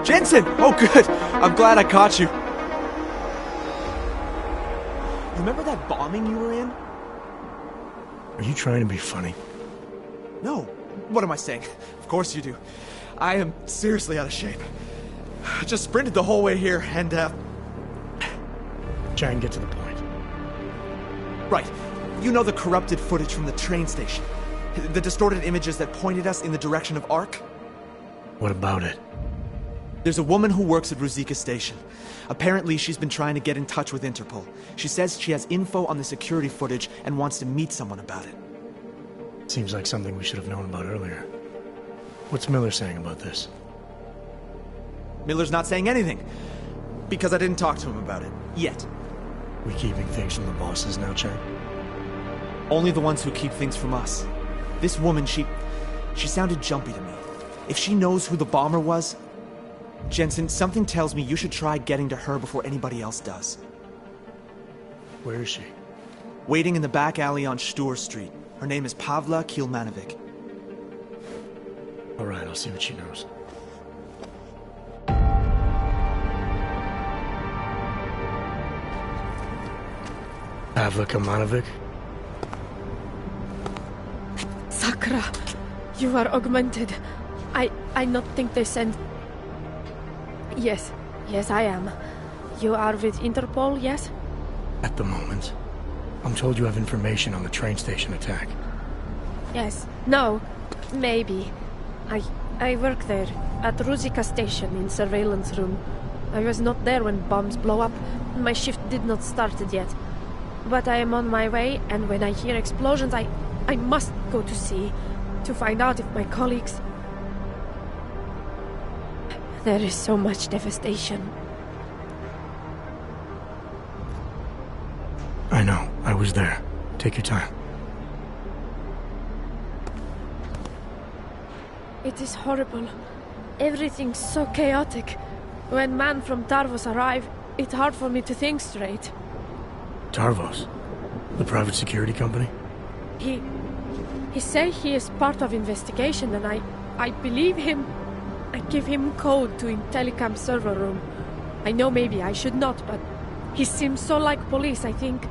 Jensen! Oh, good. I'm glad I caught you. Remember that bombing you were in? Are you trying to be funny? No. What am I saying? Of course you do. I am seriously out of shape. I just sprinted the whole way here and, Try and get to the point. Right. You know the corrupted footage from the train station? The distorted images that pointed us in the direction of Ark? What about it? There's a woman who works at Ruzicka Station. Apparently, she's been trying to get in touch with Interpol. She says she has info on the security footage and wants to meet someone about it. Seems like something we should have known about earlier. What's Miller saying about this? Miller's not saying anything. Because I didn't talk to him about it. Yet. We keeping things from the bosses now, Chang? Only the ones who keep things from us. This woman, she sounded jumpy to me. If she knows who the bomber was... Jensen, something tells me you should try getting to her before anybody else does. Where is she? Waiting in the back alley on Stur Street. Her name is Pavla Kilmanovic. Alright, I'll see what she knows. Pavla Kilmanovic? Sakra, you are augmented. I not think they send... Yes, I am. You are with Interpol, yes? At the moment. I'm told you have information on the train station attack. Yes. No. Maybe. I work there, at Ruzicka Station, in surveillance room. I was not there when bombs blow up. My shift did not started yet. But I am on my way, and when I hear explosions, I must go to see, to find out if my colleagues... There is so much devastation. I know. I was there. Take your time. It is horrible. Everything's so chaotic. When men from Tarvos arrive, it's hard for me to think straight. Tarvos? The private security company? He say he is part of investigation, and I believe him. I give him code to in telecom server room. I know maybe I should not, but he seems so like police, I think.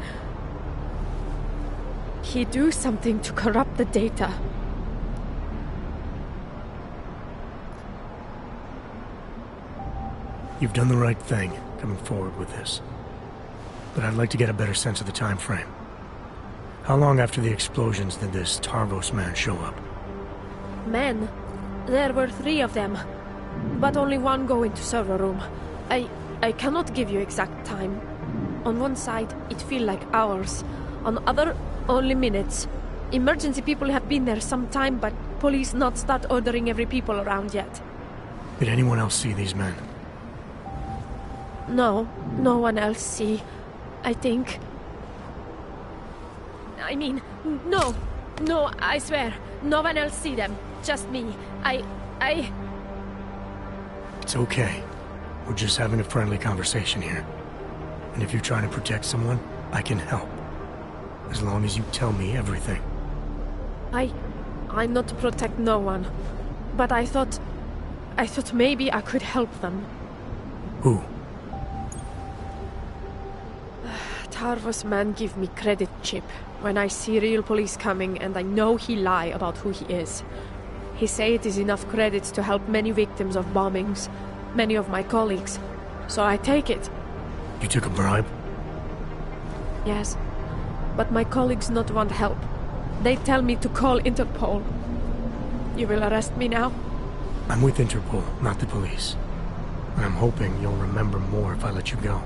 He do something to corrupt the data. You've done the right thing, coming forward with this. But I'd like to get a better sense of the time frame. How long after the explosions did this Tarvos man show up? Men? There were 3 of them. But only one go into server room. I cannot give you exact time. On one side, it feel like hours. On other, only minutes. Emergency people have been there some time, but police not start ordering every people around yet. Did anyone else see these men? No, no one else see. I think... I mean, no, I swear. No one else see them. Just me. It's okay. We're just having a friendly conversation here. And if you're trying to protect someone, I can help. As long as you tell me everything. I not protect no one. But I thought maybe I could help them. Who? Tarvos man give me credit chip when I see real police coming, and I know he lie about who he is. He say it is enough credits to help many victims of bombings, many of my colleagues. So I take it. You took a bribe? Yes. But my colleagues not want help. They tell me to call Interpol. You will arrest me now? I'm with Interpol, not the police. And I'm hoping you'll remember more if I let you go.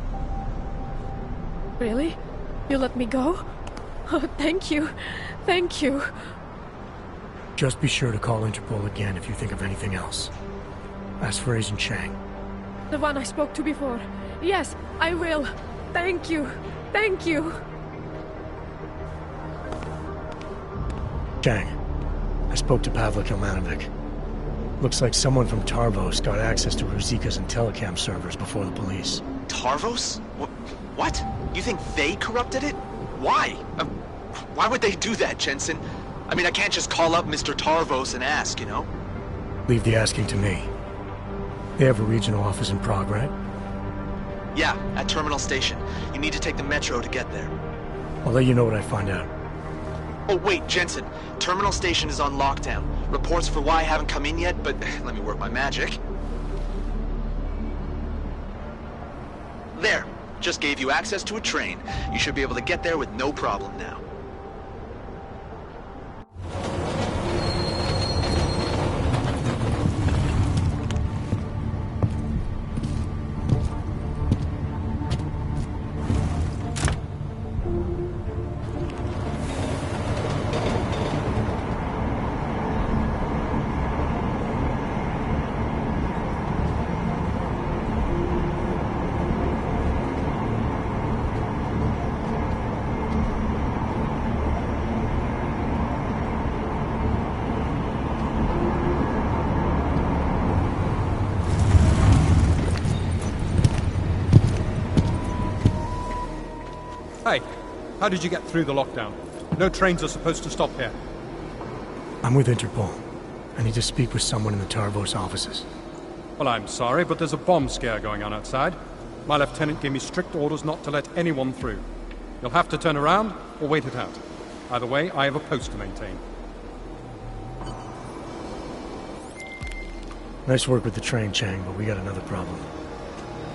Really? You let me go? Oh, thank you. Thank you. Just be sure to call Interpol again if you think of anything else. As for Agent Chang. The one I spoke to before. Yes, I will. Thank you. Thank you. Chang, I spoke to Pavla Kilmanovic. Looks like someone from Tarvos got access to Ruzicka's and telecam servers before the police. Tarvos? What? You think they corrupted it? Why? Why would they do that, Jensen? I mean, I can't just call up Mr. Tarvos and ask, you know? Leave the asking to me. They have a regional office in Prague, right? Yeah, at Terminal Station. You need to take the metro to get there. I'll let you know what I find out. Oh wait, Jensen. Terminal Station is on lockdown. Reports for why haven't come in yet, but let me work my magic. There. Just gave you access to a train. You should be able to get there with no problem now. Hey, how did you get through the lockdown? No trains are supposed to stop here. I'm with Interpol. I need to speak with someone in the Tarvos offices. Well, I'm sorry, but there's a bomb scare going on outside. My lieutenant gave me strict orders not to let anyone through. You'll have to turn around or wait it out. Either way, I have a post to maintain. Nice work with the train, Chang, but we got another problem.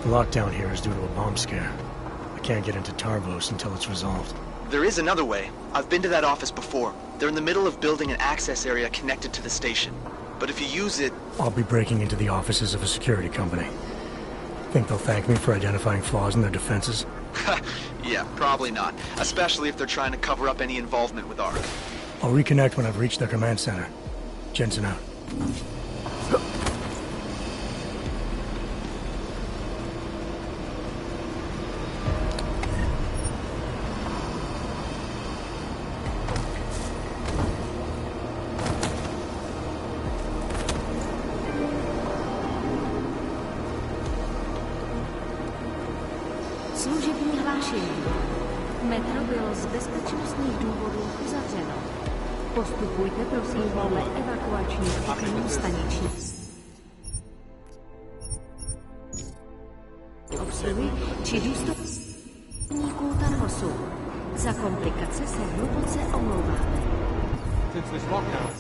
The lockdown here is due to a bomb scare. I can't get into Tarvos until it's resolved. There is another way. I've been to that office before. They're in the middle of building an access area connected to the station. But if you use it... I'll be breaking into the offices of a security company. Think they'll thank me for identifying flaws in their defenses? Yeah, probably not. Especially if they're trying to cover up any involvement with ARC. I'll reconnect when I've reached their command center. Jensen out. Služební hlášení. Metro bylo z bezpečnostních důvodů uzavřeno. Postupujte prosím podle evakuačních pokynů staničních. Obsluhy či důstojníků Tarvosu. Za komplikace se hluboce omlouváme. Since this lockdown,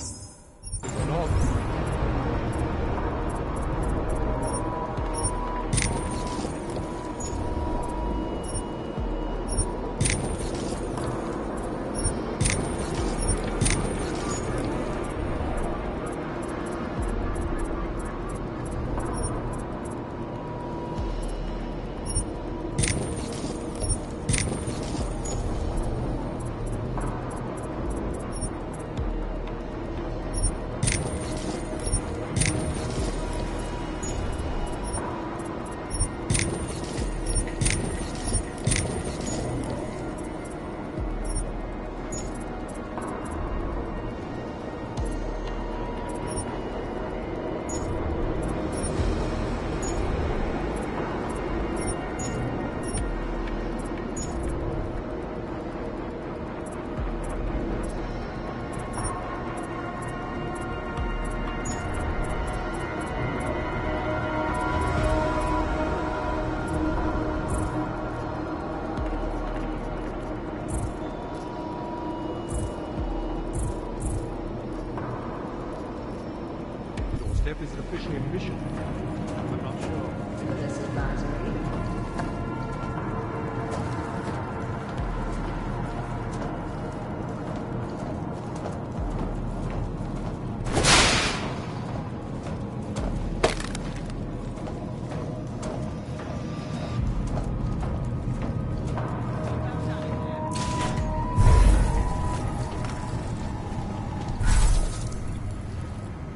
Steph, is it officially a mission? I'm not sure. This advisory.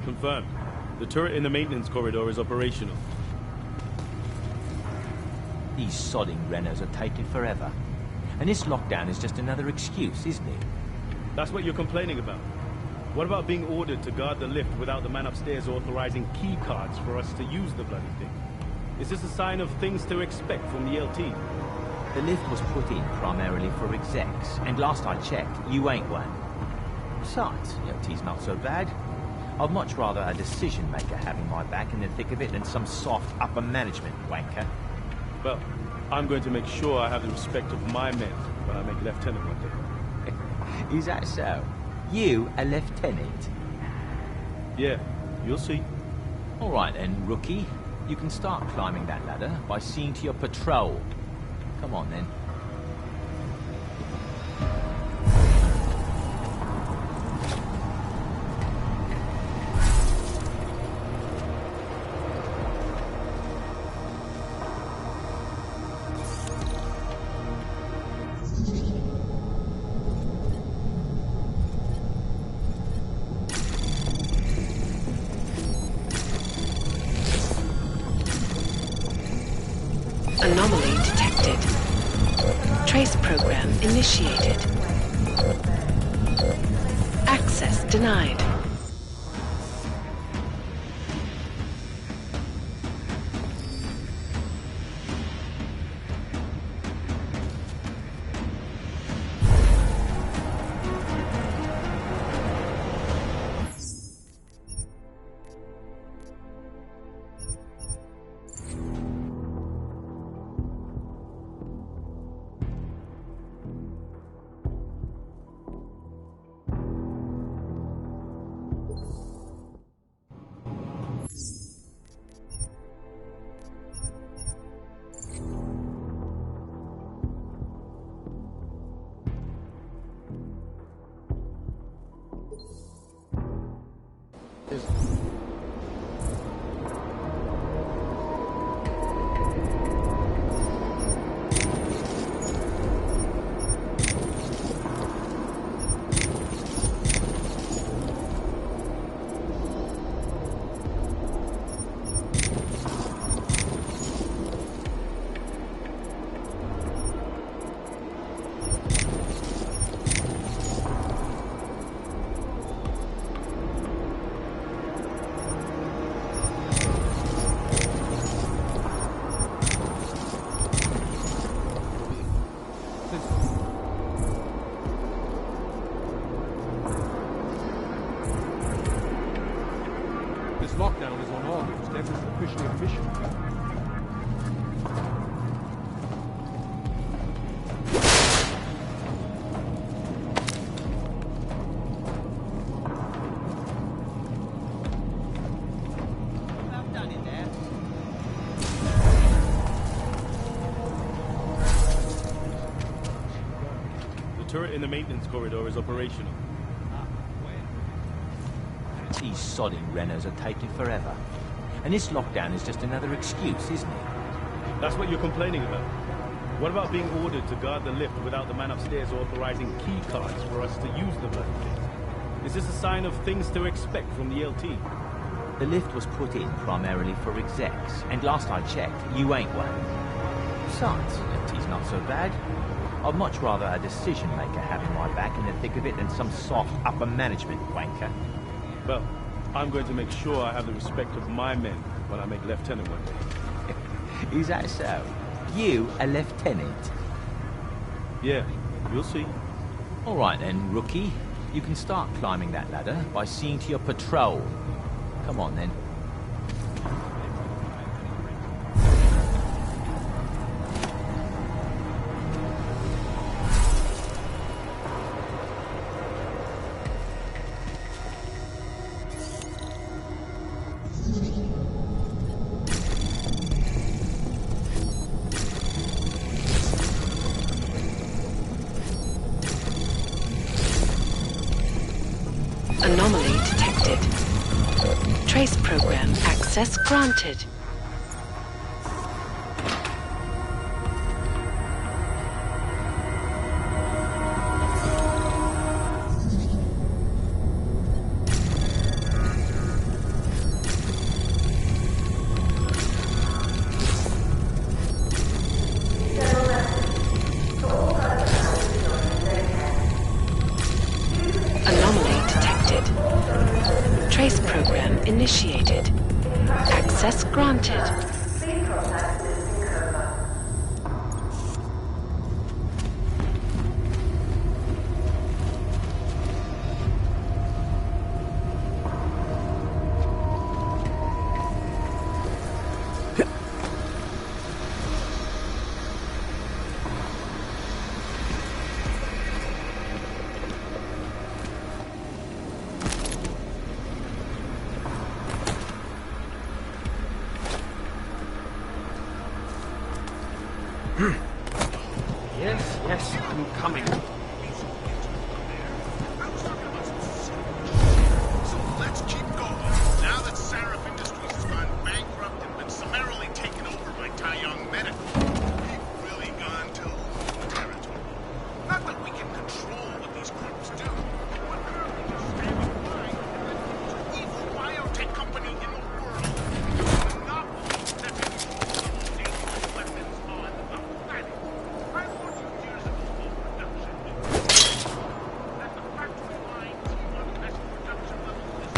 Confirmed. The turret in the maintenance corridor is operational. These sodding Renos are taking forever. And this lockdown is just another excuse, isn't it? That's what you're complaining about. What about being ordered to guard the lift without the man upstairs authorizing key cards for us to use the bloody thing? Is this a sign of things to expect from the LT? The lift was put in primarily for execs, and last I checked, you ain't one. Besides, LT's not so bad. I'd much rather a decision maker having my back in the thick of it than some soft upper management wanker. Well, I'm going to make sure I have the respect of my men when I make lieutenant one day. Is that so? You, a lieutenant? Yeah, you'll see. All right then, rookie. You can start climbing that ladder by seeing to your patrol. Come on then. Anomaly detected. Trace program initiated. Access denied. This lockdown is on August. That is officially official. The turret in the maintenance corridor is operational. These sodding Renners are taking forever. And this lockdown is just another excuse, isn't it? That's what you're complaining about. What about being ordered to guard the lift without the man upstairs authorizing key cards for us to use the bloody thing? Is this a sign of things to expect from the LT? The lift was put in primarily for execs, and last I checked, you ain't one. Besides, LT's not so bad. I'd much rather a decision maker having my back in the thick of it than some soft upper management wanker. Well, I'm going to make sure I have the respect of my men when I make lieutenant one day. Is that so? You, a lieutenant? Yeah, you'll see. All right then, rookie. You can start climbing that ladder by seeing to your patrol. Come on then. Anomaly detected. Trace program access granted. Trace program initiated. Access granted. Yes, I'm coming. So let's keep going. Now that Sarif Industries has gone bankrupt and been summarily taken over by Taiyang Medical, we've really gone to Wu territory. Not that we can control what these groups do, but currently just standing by and let the evil biotech company in the world use a monopoly that controls the most dangerous weapons on the planet. I warned you years ago about production. That the factory line T1 best production level is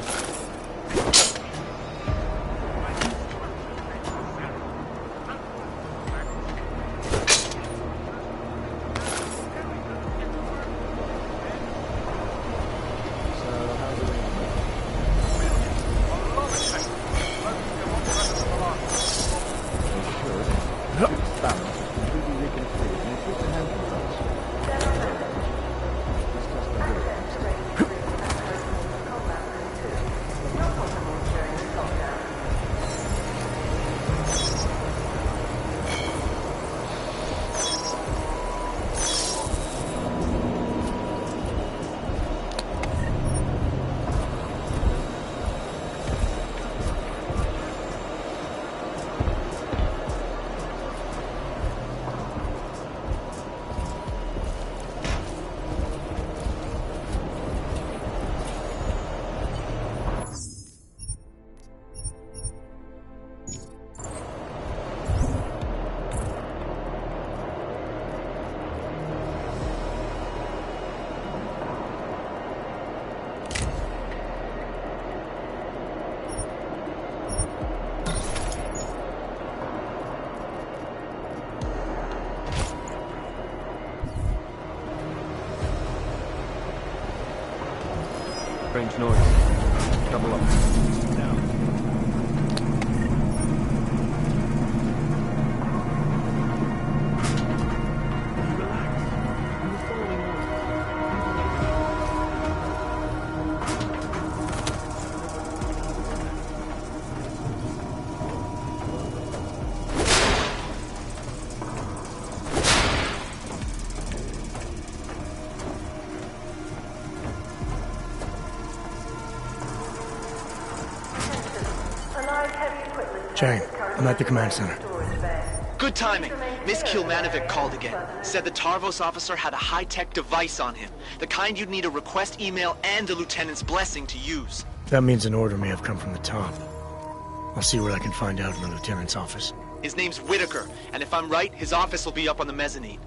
Strange noise. Double up. Chang, I'm at the command center. Good timing. Miss Kilmanovic called again. Said the Tarvos officer had a high-tech device on him. The kind you'd need a request email and a lieutenant's blessing to use. That means an order may have come from the top. I'll see what I can find out in the lieutenant's office. His name's Whitaker, and if I'm right, his office will be up on the mezzanine.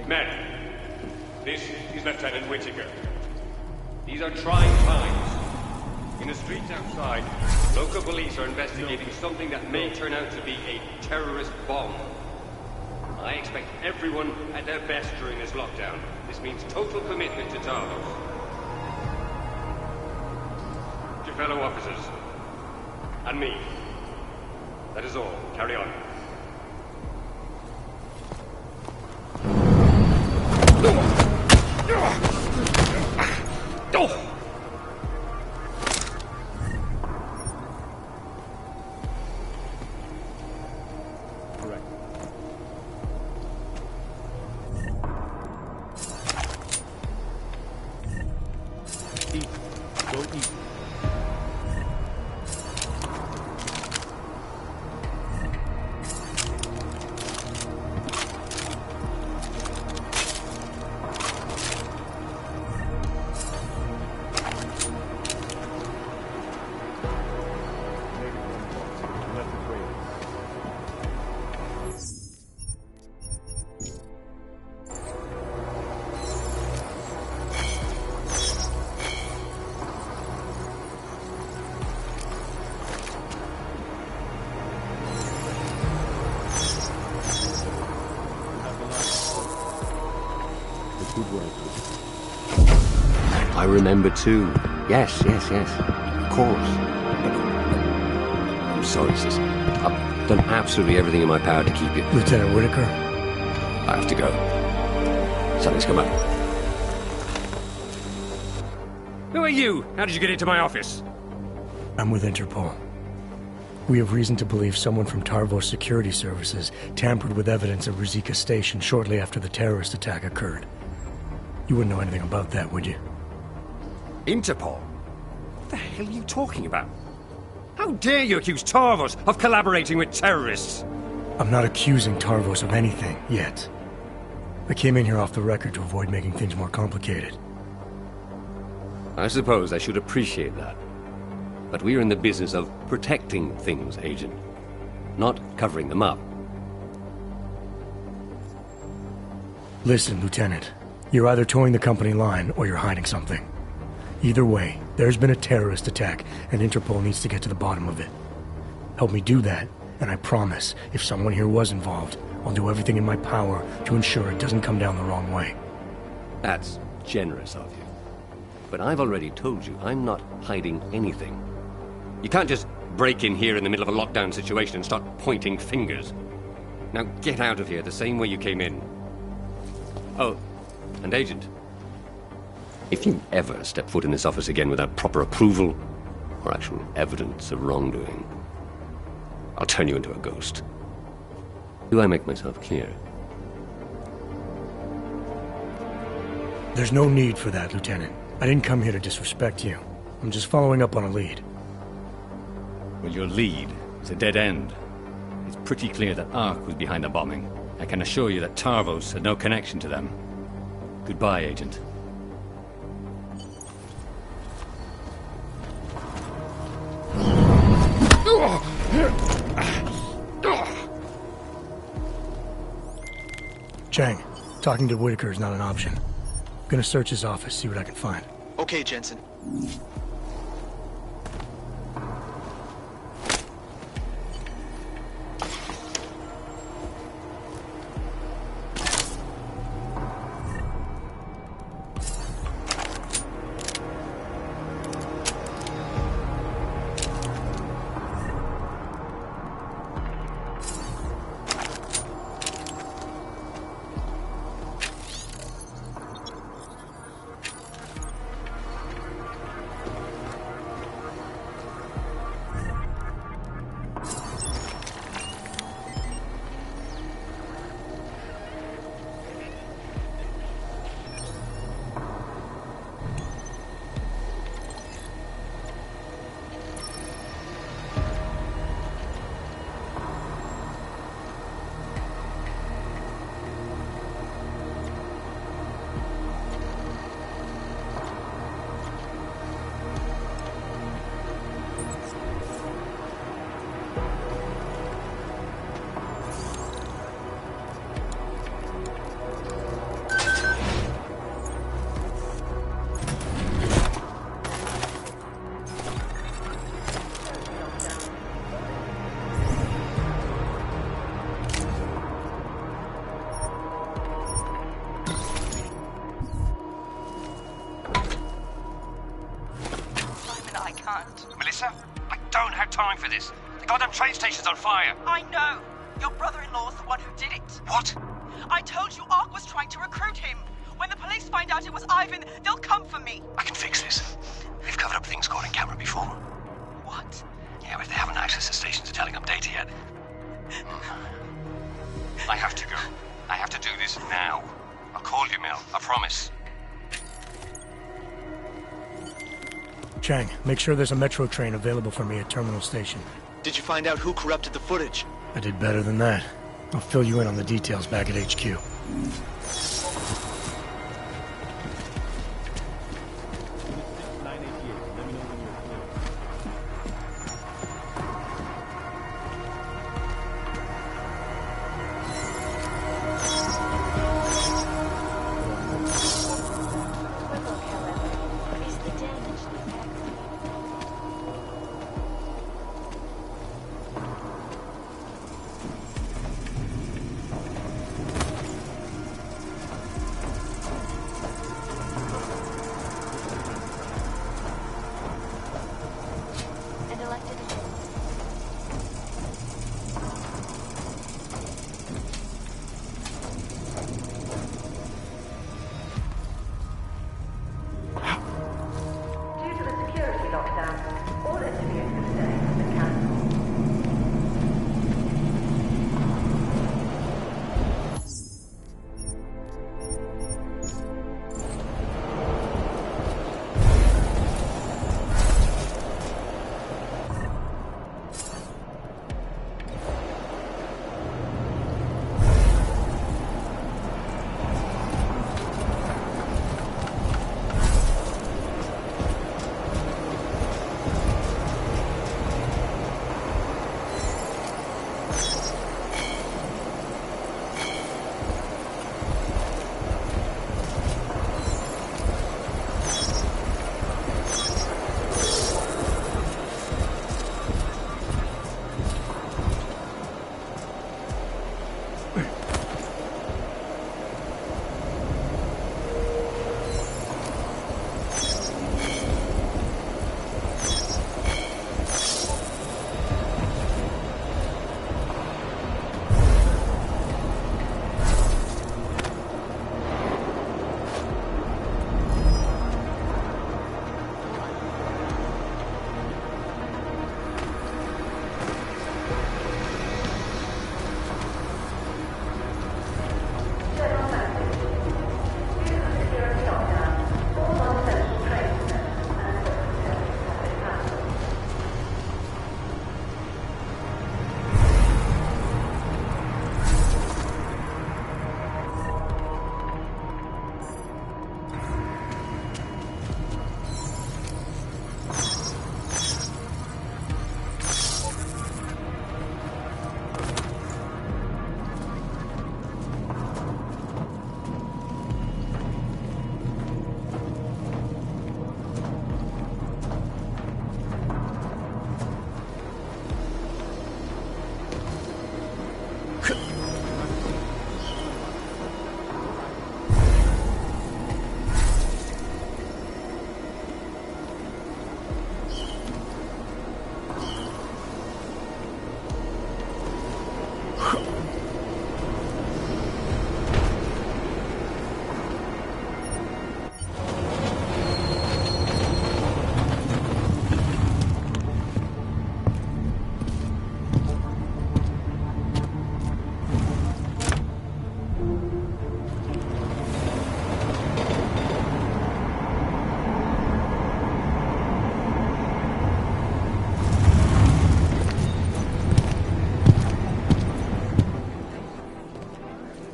Men, this is Lieutenant Whitaker. These are trying times. In the streets outside, local police are investigating something that may turn out to be a terrorist bomb. I expect everyone at their best during this lockdown. This means total commitment to Tarvos. To your fellow officers. And me. That is all. Carry on. I remember too. Yes. Of course. I'm sorry, sis. I've done absolutely everything in my power to keep you. Lieutenant Whitaker? I have to go. Something's come up. Who are you? How did you get into my office? I'm with Interpol. We have reason to believe someone from Tarvos Security Services tampered with evidence at Ruzicka Station shortly after the terrorist attack occurred. You wouldn't know anything about that, would you? Interpol? What the hell are you talking about? How dare you accuse Tarvos of collaborating with terrorists? I'm not accusing Tarvos of anything, yet. I came in here off the record to avoid making things more complicated. I suppose I should appreciate that. But we're in the business of protecting things, Agent. Not covering them up. Listen, Lieutenant. You're either towing the company line, or you're hiding something. Either way, there's been a terrorist attack, and Interpol needs to get to the bottom of it. Help me do that, and I promise, if someone here was involved, I'll do everything in my power to ensure it doesn't come down the wrong way. That's generous of you. But I've already told you, I'm not hiding anything. You can't just break in here in the middle of a lockdown situation and start pointing fingers. Now get out of here the same way you came in. Oh, and Agent, if you ever step foot in this office again without proper approval or actual evidence of wrongdoing, I'll turn you into a ghost. Do I make myself clear? There's no need for that, Lieutenant. I didn't come here to disrespect you. I'm just following up on a lead. Well, your lead is a dead end. It's pretty clear that Ark was behind the bombing. I can assure you that Tarvos had no connection to them. Goodbye, Agent. Chang, talking to Whitaker is not an option. I'm gonna search his office, see what I can find. Okay, Jensen. time for this. The goddamn train station's on fire. I know. Your brother-in-law's the one who did it. What? I told you Ark was trying to recruit him. When the police find out it was Ivan, they'll come for me. I can fix this. We've covered up things caught in camera before. What? Yeah, but they haven't accessed the stations are telling them data yet. I have to go. I have to do this now. I'll call you, Mel. I promise. Chang, make sure there's a metro train available for me at Terminal Station. Did you find out who corrupted the footage? I did better than that. I'll fill you in on the details back at HQ.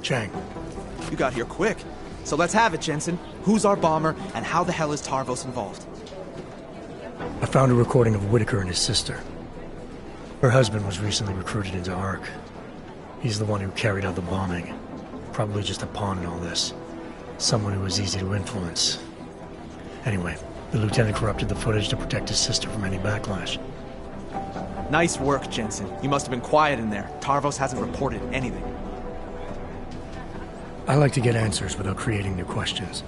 Chang. You got here quick. So let's have it, Jensen. Who's our bomber, and how the hell is Tarvos involved? I found a recording of Whitaker and his sister. Her husband was recently recruited into ARC. He's the one who carried out the bombing. Probably just a pawn in all this. Someone who was easy to influence. Anyway, the lieutenant corrupted the footage to protect his sister from any backlash. Nice work, Jensen. You must have been quiet in there. Tarvos hasn't reported anything. I like to get answers without creating new questions.